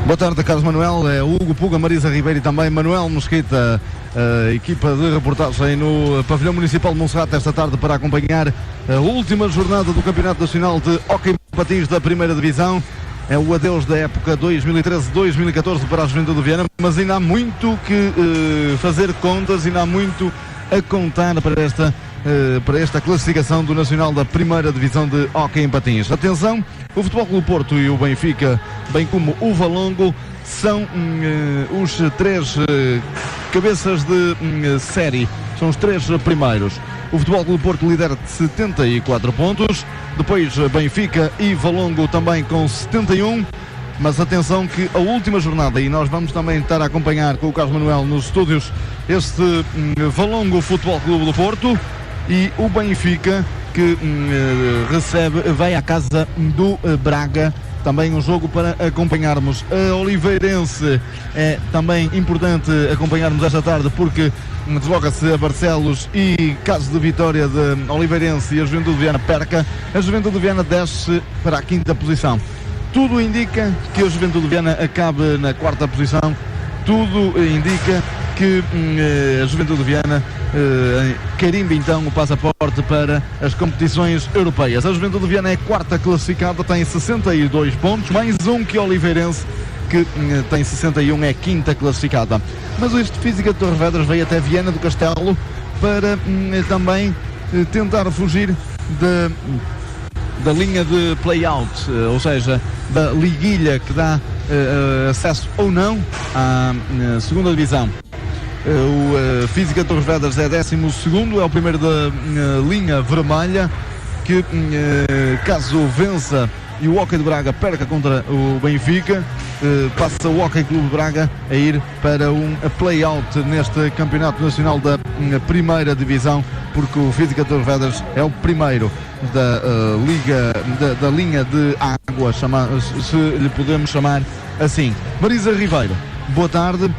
Boa tarde, Carlos Manuel, Hugo Puga, Marisa Ribeiro e também Manuel Mosquita, a equipa de reportagem no Pavilhão Municipal de Monserrate esta tarde para acompanhar a última jornada do Campeonato Nacional de Hóquei Patins da Primeira Divisão. É o adeus da época 2013-2014 para a Juventude de Viana, mas ainda há muito que fazer contas, ainda há muito a contar para esta classificação do Nacional da Primeira Divisão de Hóquei em Patins. Atenção, o Futebol Clube Porto e o Benfica, bem como o Valongo, são os três cabeças de série, são os três primeiros. O Futebol Clube Porto lidera de 74 pontos, depois Benfica e Valongo também com 71, mas atenção que a última jornada, e nós vamos também estar a acompanhar com o Carlos Manuel nos estúdios este Valongo Futebol Clube do Porto e o Benfica que vai à casa do Braga. Também um jogo para acompanharmos. A Oliveirense é também importante acompanharmos esta tarde porque desloca-se a Barcelos e caso de vitória de Oliveirense e a Juventude de Viana perca, a Juventude de Viana desce para a 5ª posição. Tudo indica que a Juventude de Viana acabe na 4ª posição. Tudo indica que a Juventude de Viana carimba então o passaporte para as competições europeias. A Juventude de Viana é 4ª classificada, tem 62 pontos, mais um que a Oliveirense, que tem 61, é 5ª classificada. Mas este Física de Torres Vedras veio até Viana do Castelo para também tentar fugir da linha de play-out, ou seja, da liguilha que dá acesso ou não à 2ª divisão. O Física de Torres Vedras é 12º, é o primeiro da linha vermelha, que caso vença e o Hóquei de Braga perca contra o Benfica, passa o Hóquei Clube de Braga a ir para um play-out neste Campeonato Nacional da Primeira Divisão, porque o Física de Torres Vedras é o primeiro da liga, da linha de água, se lhe podemos chamar assim. Marisa Ribeiro, boa tarde.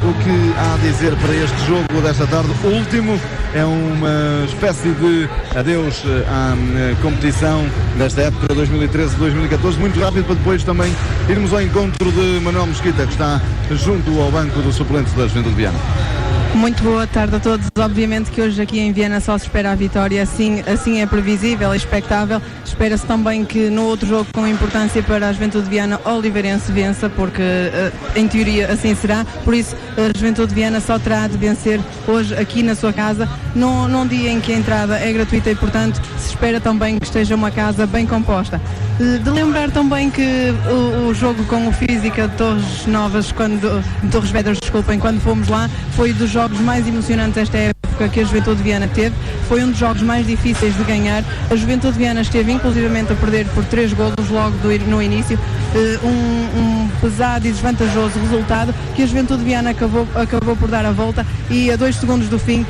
O que há a dizer para este jogo desta tarde? O último é uma espécie de adeus à competição desta época 2013-2014, muito rápido, para depois também irmos ao encontro de Manuel Mosquita, que está junto ao banco dos suplentes da Juventude de Viana. Muito boa tarde a todos. Obviamente que hoje aqui em Viana só se espera a vitória, assim é previsível, é expectável. Espera-se também que no outro jogo com importância para a Juventude de Viana, o Oliveirense vença, porque em teoria assim será. Por isso a Juventude de Viana só terá de vencer hoje aqui na sua casa, num dia em que a entrada é gratuita e portanto se espera também que esteja uma casa bem composta. De lembrar também que o jogo com o Física de Torres Vedras, quando fomos lá, foi dos jogos mais emocionantes desta época que a Juventude de Viana teve. Foi um dos jogos mais difíceis de ganhar. A Juventude de Viana esteve inclusivamente a perder por 3 golos logo no início. Um pesado e desvantajoso resultado que a Juventude de Viana acabou por dar a volta e a 2 segundos do fim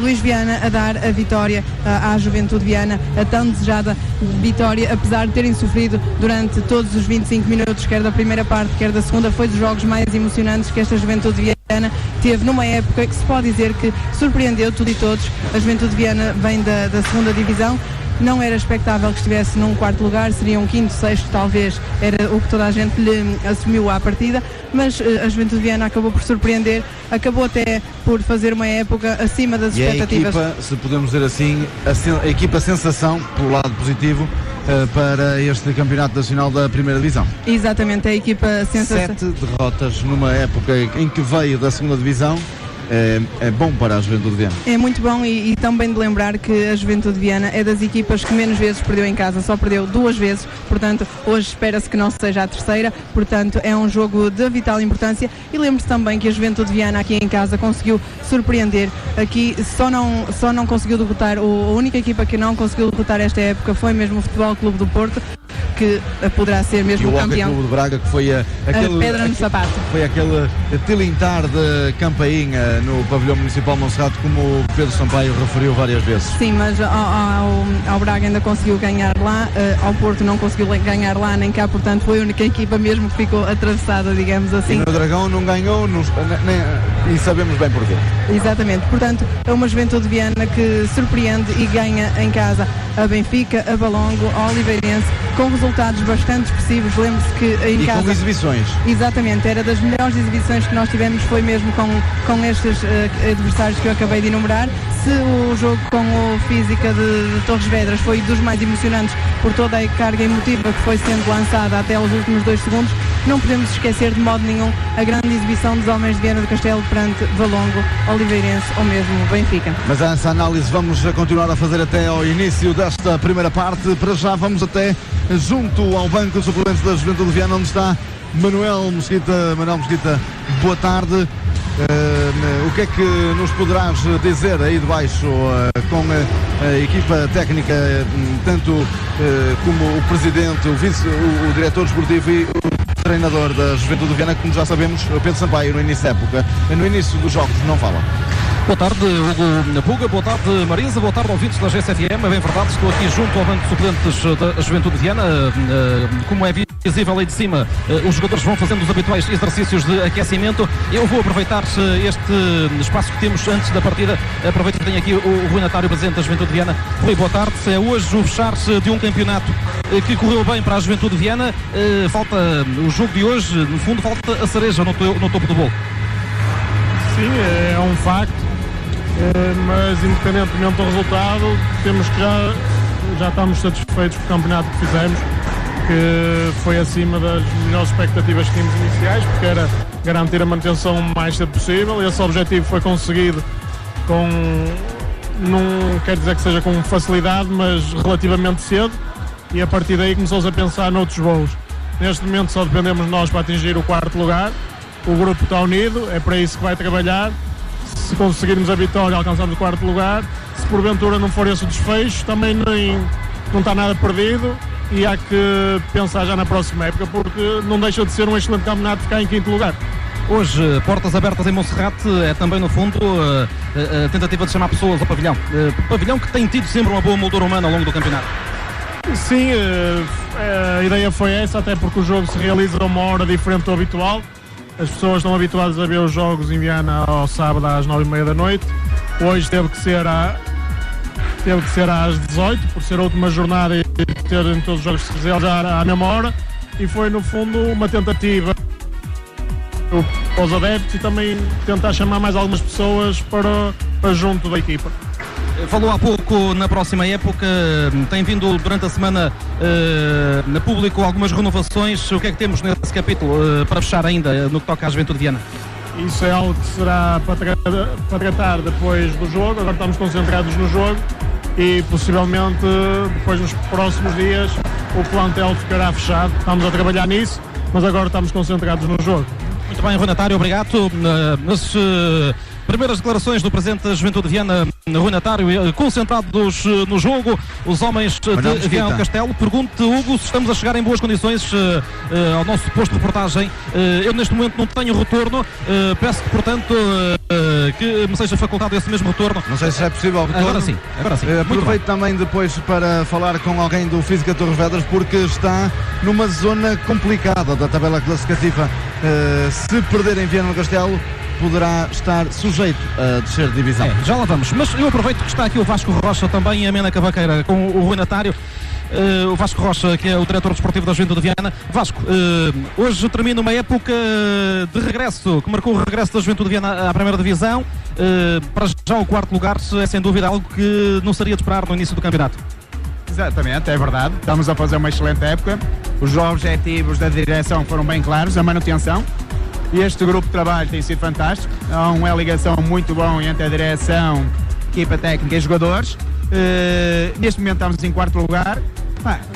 Luís Viana a dar a vitória à Juventude de Viana, a tão desejada vitória, apesar de terem sofrido durante todos os 25 minutos, quer da primeira parte, quer da segunda. Foi dos jogos mais emocionantes que esta Juventude de Viana teve numa época que se pode dizer que surpreendeu tudo e todos. A Juventude de Viana vem da 2ª divisão. Não era expectável que estivesse num 4º lugar, seria um 5º, 6º, talvez, era o que toda a gente lhe assumiu à partida, mas a Juventude de Viana acabou por surpreender, acabou até por fazer uma época acima das expectativas. A equipa, se podemos dizer assim, a equipa sensação, pelo lado positivo, para este Campeonato Nacional da Primeira Divisão. Exatamente, a equipa sensação. 7 derrotas numa época em que veio da 2ª Divisão. É bom para a Juventude de Viana. É muito bom e também de lembrar que a Juventude de Viana é das equipas que menos vezes perdeu em casa, só perdeu 2 vezes, portanto hoje espera-se que não seja a terceira, portanto é um jogo de vital importância. E lembre-se também que a Juventude de Viana aqui em casa conseguiu surpreender, aqui só não conseguiu derrotar, a única equipa que não conseguiu derrotar esta época foi mesmo o Futebol Clube do Porto, que poderá ser mesmo o campeão. E o Clube de Braga, que foi a pedra no sapato. Foi aquele tilintar de campainha no Pavilhão Municipal de Monserrate, como o Pedro Sampaio referiu várias vezes. Sim, mas ao Braga ainda conseguiu ganhar lá, ao Porto não conseguiu ganhar lá nem cá, portanto foi a única equipa mesmo que ficou atravessada, digamos assim. E no Dragão não ganhou, e sabemos bem porquê. Exatamente, portanto é uma Juventude de Viana que surpreende e ganha em casa a Benfica, a Valongo, a Oliveirense, com resultados bastante expressivos. Lembre-se que em e casa... com exibições. Exatamente, era das melhores exibições que nós tivemos, foi mesmo com estes adversários que eu acabei de enumerar. Se o jogo com o Física de Torres Vedras foi dos mais emocionantes por toda a carga emotiva que foi sendo lançada até aos últimos 2 segundos, não podemos esquecer de modo nenhum a grande exibição dos homens de Viana do Castelo perante Valongo, Oliveirense ou mesmo Benfica. Mas essa análise vamos continuar a fazer até ao início desta primeira parte. Para já vamos até junto ao banco de suplentes da Juventude de Viana, onde está Manuel Mesquita. Manuel Mesquita, boa tarde. O que é que nos poderás dizer aí de baixo com a equipa técnica, tanto como o presidente, o vice, o diretor desportivo e o treinador da Juventude de Viana, como já sabemos, Pedro Sampaio, no início da época, no início dos jogos, não fala. Boa tarde, Hugo Puga, boa tarde, Marisa, boa tarde, ouvintes da GCFM. É bem verdade, estou aqui junto ao banco de suplentes da Juventude de Viana. Como é visível aí de cima, os jogadores vão fazendo os habituais exercícios de aquecimento. Eu vou aproveitar este espaço que temos antes da partida. Aproveito que tenho aqui o Rui Natário, presidente da Juventude de Viana. Rui, boa tarde. É hoje o fechar-se de um campeonato que correu bem para a Juventude de Viana. Falta o jogo de hoje, no fundo, falta a cereja no topo do bolo. Sim, é um facto. Mas independentemente do resultado, temos que já estamos satisfeitos com o campeonato que fizemos, que foi acima das melhores expectativas que tínhamos iniciais, porque era garantir a manutenção o mais cedo possível. Esse objetivo foi conseguido não quer dizer que seja com facilidade, mas relativamente cedo, e a partir daí começou-se a pensar noutros voos. Neste momento só dependemos de nós para atingir o 4º lugar. O grupo está unido, é para isso que vai trabalhar. Se conseguirmos a vitória, alcançamos o 4º lugar. Se porventura não for esse o desfecho, também não está nada perdido, e há que pensar já na próxima época, porque não deixa de ser um excelente campeonato ficar em 5º lugar. Hoje, portas abertas em Monserrate, é também no fundo a tentativa de chamar pessoas ao pavilhão. Pavilhão que tem tido sempre uma boa moldura humana ao longo do campeonato. Sim, a ideia foi essa, até porque o jogo se realiza a uma hora diferente do habitual. As pessoas estão habituadas a ver os jogos em Viana ao sábado às 9h30 da noite. Hoje teve que ser às 18, por ser a última jornada e terem todos os jogos que se realizar à mesma hora. E foi, no fundo, uma tentativa para os adeptos e também tentar chamar mais algumas pessoas para junto da equipa. Falou há pouco na próxima época, tem vindo durante a semana na público algumas renovações. O que é que temos nesse capítulo para fechar ainda no que toca à Juventude de Viana? Isso é algo que será para tratar depois do jogo. Agora estamos concentrados no jogo e possivelmente depois nos próximos dias o plantel ficará fechado. Estamos a trabalhar nisso, mas agora estamos concentrados no jogo. Muito bem, Rui Natário, obrigado. Nas primeiras declarações do presidente da Juventude de Viana, Rui Natário, concentrados no jogo, os homens de Viana do Castelo. Pergunto, Hugo, se estamos a chegar em boas condições ao nosso posto de reportagem. Eu neste momento não tenho retorno, peço que, portanto, que me seja facultado esse mesmo retorno. Não sei se é possível o retorno. Agora sim. Aproveito também depois para falar com alguém do Física Torres Vedras, porque está numa zona complicada da tabela classificativa. Se perder em Viana do Castelo, poderá estar sujeito a descer de divisão. Já lá vamos, mas eu aproveito que está aqui o Vasco Rocha também e a Mena Cavaqueira com o Rui Natário. O Vasco Rocha, que é o diretor desportivo da Juventude de Viana. Vasco, hoje termina uma época de regresso, que marcou o regresso da Juventude de Viana à primeira divisão. Para já o 4º lugar é sem dúvida algo que não seria de esperar no início do campeonato. Exatamente, é verdade. Estamos a fazer uma excelente época. Os objetivos da direção foram bem claros, a manutenção. E este grupo de trabalho tem sido fantástico. Há uma ligação muito boa entre a direção, equipa técnica e jogadores. Neste momento estamos em 4º lugar.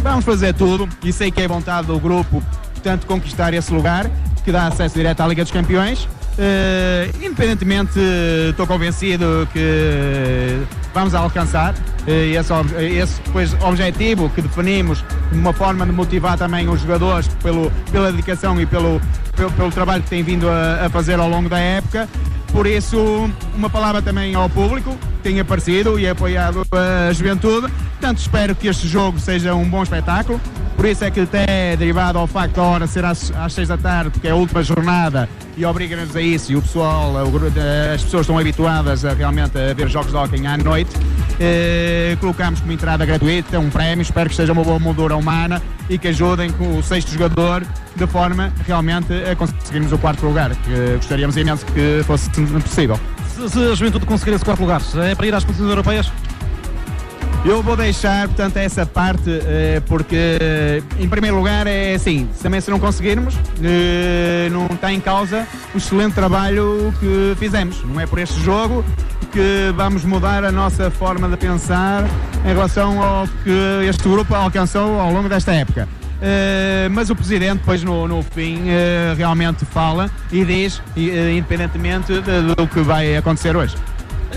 Vamos fazer tudo, e sei que é vontade do grupo, portanto, conquistar esse lugar, que dá acesso direto à Liga dos Campeões. Independentemente, estou convencido que vamos alcançar esse depois, objetivo que definimos, uma forma de motivar também os jogadores pela dedicação e pelo trabalho que têm vindo a fazer ao longo da época. Por isso, uma palavra também ao público, tem aparecido e apoiado a Juventude. Portanto, espero que este jogo seja um bom espetáculo. Por isso é que até derivado ao facto da hora ser às 6 da tarde, porque é a última jornada e obriga-nos a isso, e o pessoal, as pessoas estão habituadas realmente a ver jogos de hóquei à noite. Colocamos como entrada gratuita um prémio, espero que seja uma boa moldura humana e que ajudem com o 6º jogador de forma realmente a conseguirmos o 4º lugar, que gostaríamos imenso que fosse possível. Se a Juventude conseguir esse 4º lugar, é para ir às competições europeias? Eu vou deixar, portanto, essa parte, porque, em primeiro lugar, é assim, também se não conseguirmos, não está em causa o excelente trabalho que fizemos. Não é por este jogo que vamos mudar a nossa forma de pensar em relação ao que este grupo alcançou ao longo desta época. Mas o Presidente, depois no fim, realmente fala e diz, independentemente do que vai acontecer hoje.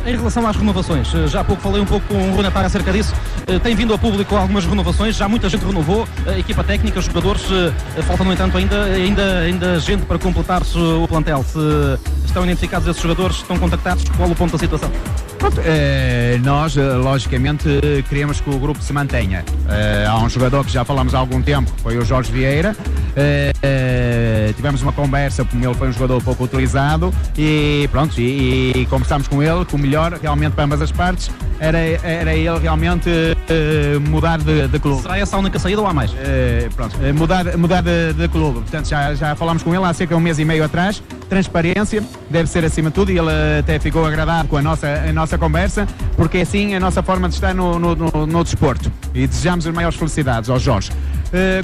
Em relação às renovações, já há pouco falei um pouco com o Rui Natar acerca disso, tem vindo a público algumas renovações, já muita gente renovou, a equipa técnica, os jogadores, falta no entanto ainda gente para completar-se o plantel. Se estão identificados esses jogadores, estão contactados, qual o ponto da situação? Pronto, nós, logicamente, queremos que o grupo se mantenha. Há um jogador que já falamos há algum tempo, foi o Jorge Vieira. Tivemos uma conversa, como ele foi um jogador pouco utilizado, e pronto, e conversámos com ele, que o melhor realmente para ambas as partes era ele realmente mudar de clube. Será essa a única saída ou há mais? Mudar de clube. Portanto, já falámos com ele há cerca de um mês e meio atrás. Transparência deve ser acima de tudo, e ele até ficou agradado com a nossa conversa, porque é assim a nossa forma de estar no desporto, e desejamos as maiores felicidades ao Jorge.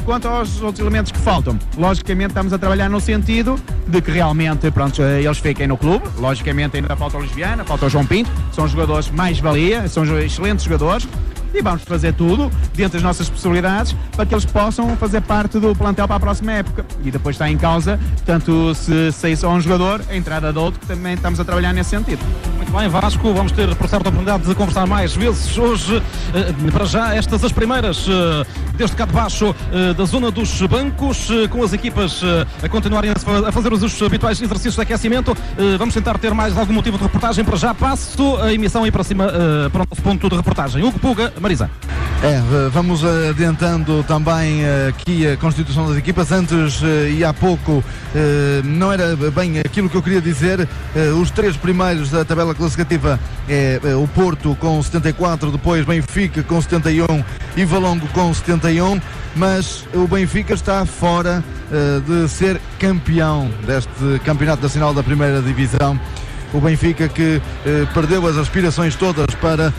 Quanto aos outros elementos que faltam, logicamente estamos a trabalhar no sentido de que realmente, pronto, eles fiquem no clube. Logicamente ainda falta o Luís Viana, falta o João Pinto, são jogadores mais-valia, são excelentes jogadores, e vamos fazer tudo dentro das nossas possibilidades para que eles possam fazer parte do plantel para a próxima época. E depois está em causa, tanto se sair só um jogador, a entrada de outro, que também estamos a trabalhar nesse sentido. Muito bem, Vasco, vamos ter, por certa, a oportunidade de conversar mais vezes hoje. Para já, estas as primeiras, desde cá de baixo, da zona dos bancos, com as equipas a continuarem a fazer os habituais exercícios de aquecimento. Vamos tentar ter mais algum motivo de reportagem. Para já, passo a emissão aí para cima, para o nosso ponto de reportagem. Hugo Puga, Marisa. Vamos adiantando também aqui a constituição das equipas. Antes e há pouco não era bem aquilo que eu queria dizer. Os 3 primeiros da tabela classificativa é o Porto com 74, depois Benfica com 71 e Valongo com 71, mas o Benfica está fora de ser campeão deste Campeonato Nacional da Primeira Divisão. O Benfica que perdeu as aspirações todas para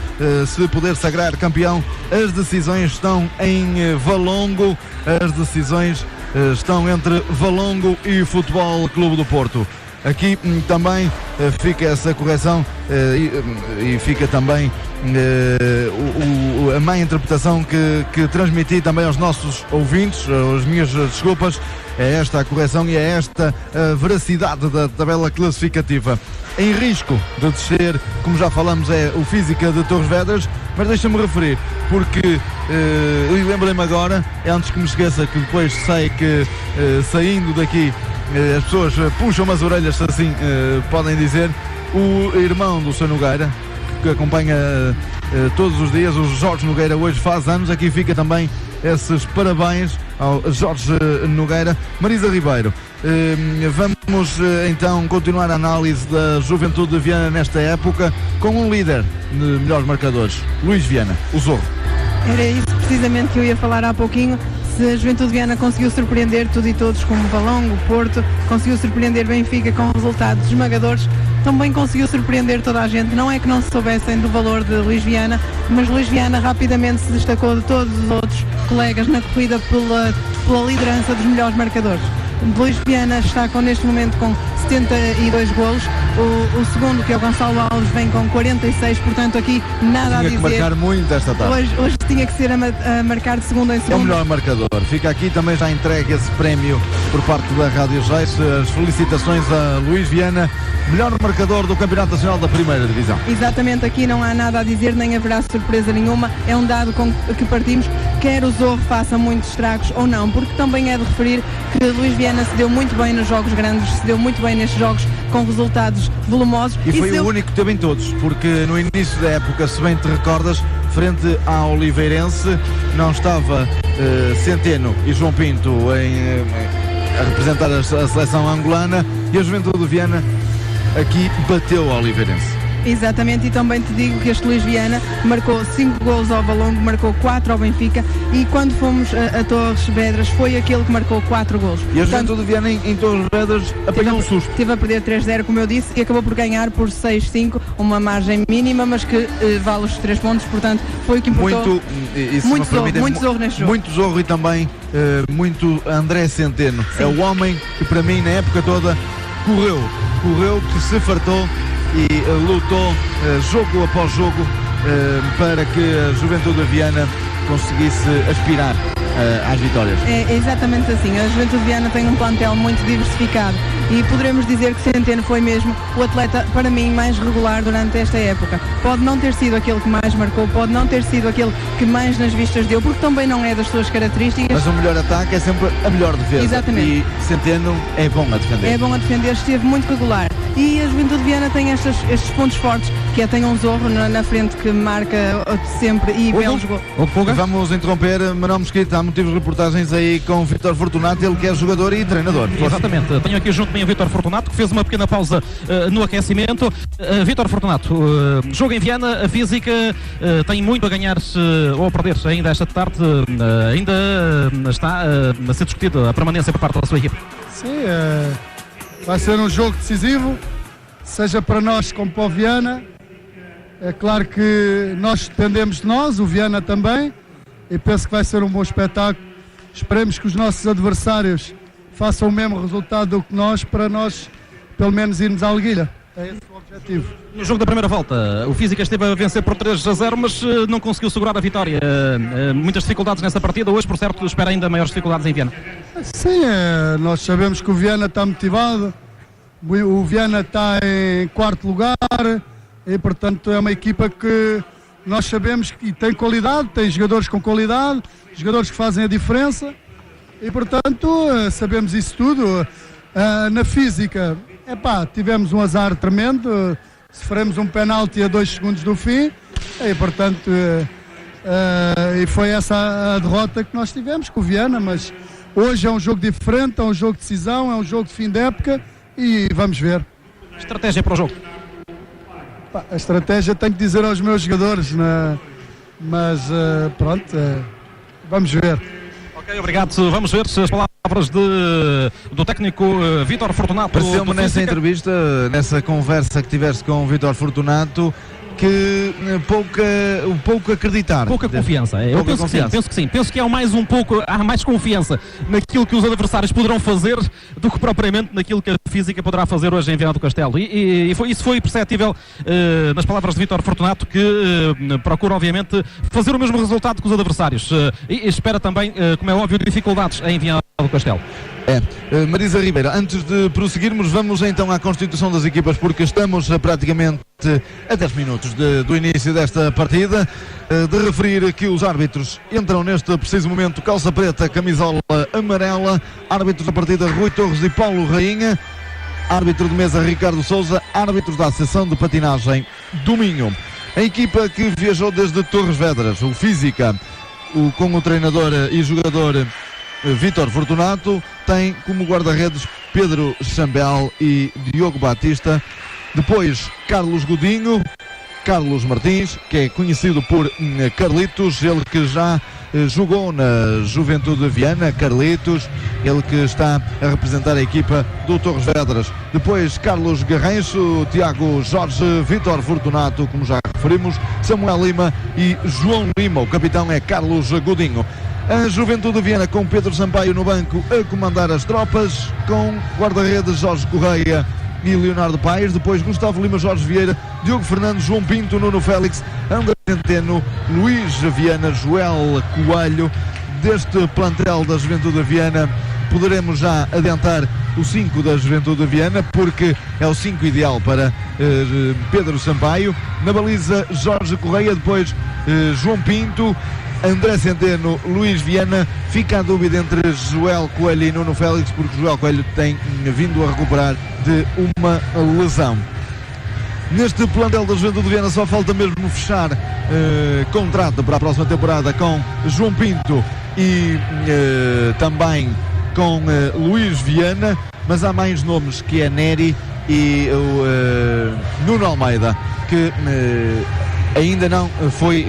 se poder sagrar campeão. As decisões estão em Valongo, as decisões estão entre Valongo e Futebol Clube do Porto. Aqui também fica essa correção e fica também a má interpretação que transmiti também aos nossos ouvintes. As minhas desculpas. É esta a correção e é esta a veracidade da tabela classificativa. Em risco de descer, como já falamos, é o Física de Torres Vedras, mas deixa-me referir, porque lembrei-me agora, antes que me esqueça, que depois sei que saindo daqui as pessoas puxam as orelhas, se assim podem dizer, o irmão do Sr. Nogueira, que acompanha todos os dias, o Jorge Nogueira, hoje faz anos. Aqui fica também esses parabéns ao Jorge Nogueira. Marisa Ribeiro, vamos então continuar a análise da Juventude de Viana nesta época com um líder de melhores marcadores, Luís Viana, o Zorro. Era isso precisamente que eu ia falar há pouquinho. Se a Juventude de Viana conseguiu surpreender tudo e todos, como o Valongo, o Porto, conseguiu surpreender Benfica com resultados esmagadores, também conseguiu surpreender toda a gente. Não é que não se soubessem do valor de Luís Viana, mas Luís Viana rapidamente se destacou de todos os outros colegas na corrida pela liderança dos melhores marcadores. Luís Viana está neste momento com 72 golos. O segundo, que é o Gonçalo Alves, vem com 46, portanto aqui nada a dizer. Tinha que marcar muito esta tarde. Hoje tinha que ser a marcar de segundo em segundo. É o melhor marcador. Fica aqui também já entregue esse prémio por parte da Rádio Geis. As felicitações a Luís Viana, melhor marcador do Campeonato Nacional da Primeira Divisão. Exatamente, aqui não há nada a dizer, nem haverá surpresa nenhuma. É um dado com que partimos. quer o Zorro faça muitos estragos ou não, porque também é de referir que Luís Viana se deu muito bem nos jogos grandes, se deu muito bem nestes jogos com resultados volumosos. E foi o único que teve em todos, porque no início da época, se bem te recordas, frente ao Oliveirense, não estava Centeno e João Pinto a representar a seleção angolana, e a Juventude de Viana aqui bateu o Oliveirense. Exatamente, e também te digo que este Luís Viana marcou 5 golos ao Valongo, marcou 4 ao Benfica, e quando fomos a Torres Vedras foi aquele que marcou 4 golos. E a Juventude de Viana em Torres Vedras apanhou um susto. Teve a perder 3-0, como eu disse, e acabou por ganhar por 6-5, uma margem mínima, mas que vale os 3 pontos, portanto foi o que importou. Muito zorro neste jogo. Muito zorro, e também muito André Centeno. Sim. É o homem que para mim na época toda correu, que se fartou e lutou jogo após jogo para que a Juventude de Viana conseguisse aspirar às vitórias. É exatamente assim. A Juventude de Viana tem um plantel muito diversificado e poderemos dizer que Centeno foi mesmo o atleta, para mim, mais regular durante esta época. Pode não ter sido aquele que mais marcou, pode não ter sido aquele que mais nas vistas deu, porque também não é das suas características. Mas o melhor ataque é sempre a melhor defesa. Exatamente. E Centeno é bom a defender. É bom a defender, esteve muito regular. E a Juventude de Viana tem estes pontos fortes, que é tem um Zorro na frente que marca sempre e belos gols. Vamos interromper, Manuel Mesquita, há motivos de reportagens aí com o Vítor Fortunato, ele que é jogador e treinador. Exatamente, tenho aqui junto de mim o Vítor Fortunato, que fez uma pequena pausa no aquecimento. Vítor Fortunato, jogo em Viana, a física tem muito a ganhar ou a perder ainda esta tarde, ainda está a ser discutida a permanência por parte da sua equipe. Sim, vai ser um jogo decisivo, seja para nós como para o Viana. É claro que nós dependemos de nós, o Viana também, e penso que vai ser um bom espetáculo. Esperemos que os nossos adversários façam o mesmo resultado do que nós, para nós pelo menos irmos à liguilha. É esse o objetivo. No jogo da primeira volta, o Física esteve a vencer por 3-0, mas não conseguiu segurar a vitória. Muitas dificuldades nessa partida. Hoje, por certo, espera ainda maiores dificuldades em Viana. Sim, nós sabemos que o Viana está motivado, o Viana está em 4º lugar, e portanto é uma equipa que nós sabemos que tem qualidade, tem jogadores com qualidade, jogadores que fazem a diferença, e portanto sabemos isso tudo. Na física, tivemos um azar tremendo, sofremos um penalti a 2 segundos do fim, e portanto e foi essa a derrota que nós tivemos com o Viana. Mas hoje é um jogo diferente, é um jogo de decisão, é um jogo de fim de época, e vamos ver. Estratégia para o jogo? A estratégia tenho que dizer aos meus jogadores, mas pronto, vamos ver. Ok, obrigado. Vamos ver as palavras do técnico Vítor Fortunato. Pareceu-me nessa entrevista, nessa conversa que tiveste com o Vítor Fortunato, que pouco acreditar. Pouca confiança. Eu penso que sim. Penso que há mais confiança naquilo que os adversários poderão fazer do que propriamente naquilo que a física poderá fazer hoje em Viana do Castelo. Isso foi perceptível nas palavras de Vítor Fortunato, que procura, obviamente, fazer o mesmo resultado que os adversários. E espera também, como é óbvio, dificuldades em Viana do Castelo. Marisa Ribeiro, antes de prosseguirmos, vamos então à constituição das equipas, porque estamos praticamente a 10 minutos do início desta partida. De referir que os árbitros entram neste preciso momento: calça preta, camisola amarela. Árbitros da partida: Rui Torres e Paulo Rainha. Árbitro de mesa: Ricardo Souza. Árbitros da Associação de Patinagem: Dominho. A equipa que viajou desde Torres Vedras, o Física, com o treinador e jogador Vítor Fortunato, tem como guarda-redes Pedro Chambel e Diogo Batista. Depois Carlos Godinho, Carlos Martins, que é conhecido por Carlitos, ele que já jogou na Juventude de Viana. Carlitos, ele que está a representar a equipa do Torres Vedras. Depois Carlos Garrencho, Tiago Jorge, Vítor Fortunato, como já referimos, Samuel Lima e João Lima. O capitão é Carlos Godinho. A Juventude de Viana com Pedro Sampaio no banco a comandar as tropas, com guarda-redes Jorge Correia e Leonardo Paes. Depois Gustavo Lima, Jorge Vieira, Diogo Fernandes, João Pinto, Nuno Félix, André Centeno, Luís Viana, Joel Coelho. Deste plantel da Juventude de Viana poderemos já adiantar o 5 da Juventude de Viana, porque é o 5 ideal para Pedro Sampaio. Na baliza Jorge Correia, depois João Pinto, André Centeno, Luís Viana. Fica a dúvida entre Joel Coelho e Nuno Félix, porque Joel Coelho tem vindo a recuperar de uma lesão. Neste plantel da Juventude de Viana só falta mesmo fechar contrato para a próxima temporada com João Pinto e também com Luís Viana, mas há mais nomes, que é Neri e o Nuno Almeida, que ainda não foi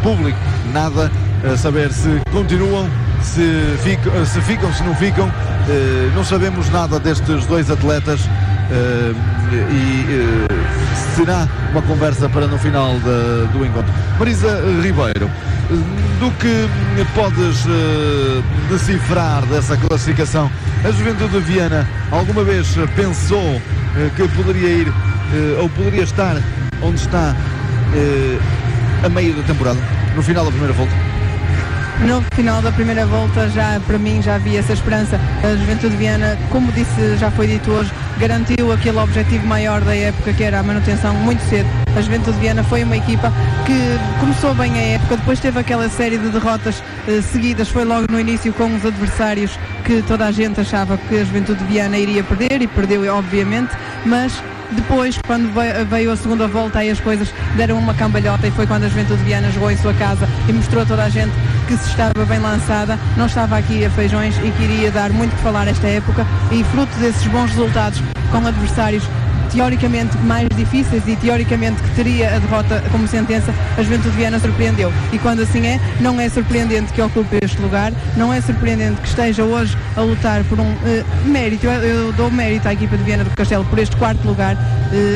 público nada a saber se continuam, se ficam, se não ficam. Não sabemos nada destes dois atletas e será uma conversa para no final do encontro. Marisa Ribeiro, do que podes decifrar dessa classificação, a Juventude de Viana alguma vez pensou que poderia ir ou poderia estar onde está a meio da temporada, no final da primeira volta? No final da primeira volta, para mim já havia essa esperança. A Juventude de Viana, como disse, já foi dito hoje, garantiu aquele objetivo maior da época, que era a manutenção, muito cedo. A Juventude de Viana foi uma equipa que começou bem a época, depois teve aquela série de derrotas seguidas, foi logo no início com os adversários que toda a gente achava que a Juventude de Viana iria perder, e perdeu obviamente, mas depois, quando veio a segunda volta, aí as coisas deram uma cambalhota, e foi quando a Juventude de Viana jogou em sua casa e mostrou a toda a gente que se estava bem lançada, não estava aqui a feijões e que iria dar muito que falar esta época, e fruto desses bons resultados com adversários teoricamente mais difíceis e teoricamente que teria a derrota como sentença, a Juventude de Viana surpreendeu, e quando assim é, não é surpreendente que ocupe este lugar, não é surpreendente que esteja hoje a lutar por um mérito. Eu dou mérito à equipa de Viana do Castelo por este quarto lugar.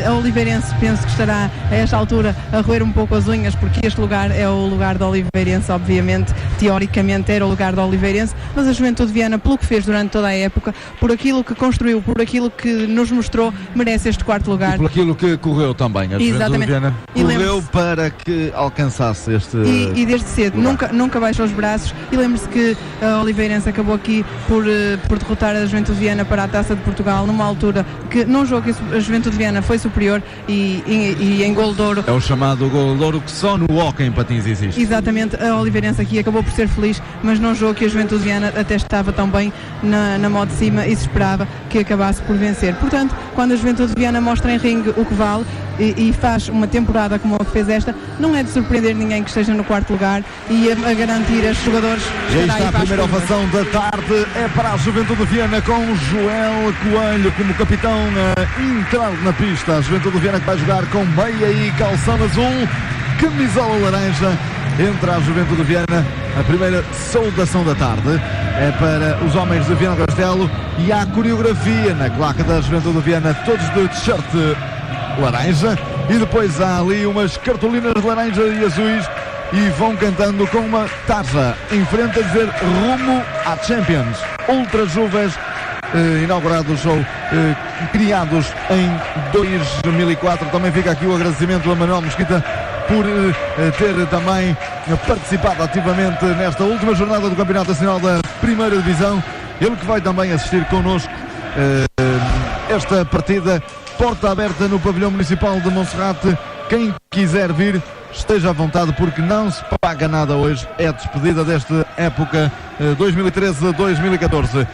A Oliveirense penso que estará a esta altura a roer um pouco as unhas, porque este lugar é o lugar da Oliveirense, obviamente, teoricamente era o lugar da Oliveirense, mas a Juventude de Viana, pelo que fez durante toda a época, por aquilo que construiu, por aquilo que nos mostrou, merece este quarto lugar. E por aquilo que correu também, a Juventude de Viana correu para que alcançasse este e desde cedo, nunca baixou os braços, e lembre-se que a Oliveirense acabou aqui por derrotar a Juventude de Viana para a Taça de Portugal, numa altura que num jogo que a Juventude de Viana foi superior, e em golo de ouro. É o chamado golo de ouro que só no hóquei em patins existe. Exatamente, a Oliveirense aqui acabou por ser feliz, mas num jogo que a Juventude de Viana até estava tão bem na mão de cima, e se esperava que acabasse por vencer. Portanto, quando a Juventude de Viana mostra em ringue o que vale e faz uma temporada como a que fez esta, não é de surpreender ninguém que esteja no quarto lugar, e a garantir a jogadores. Já está a primeira ovação da tarde, é para a Juventude de Viana, com Joel Coelho como capitão a entrar na pista. A Juventude de Viana que vai jogar com meia e calção azul, camisola laranja. Entra a Juventude de Viana, a primeira saudação da tarde é para os homens de Viana do Castelo, e há coreografia na claque da Juventude de Viana, todos de t-shirt laranja, e depois há ali umas cartolinas de laranja e azuis, e vão cantando com uma tarja em frente a dizer rumo à Champions. Ultra Juves, inaugurados ou criados em 2004. Também fica aqui o agradecimento a Manuel Mesquita por ter também participado ativamente nesta última jornada do Campeonato Nacional da Primeira Divisão. Ele que vai também assistir connosco esta partida. Porta aberta no pavilhão municipal de Monserrate. Quem quiser vir, esteja à vontade, porque não se paga nada hoje. É a despedida desta época 2013-2014.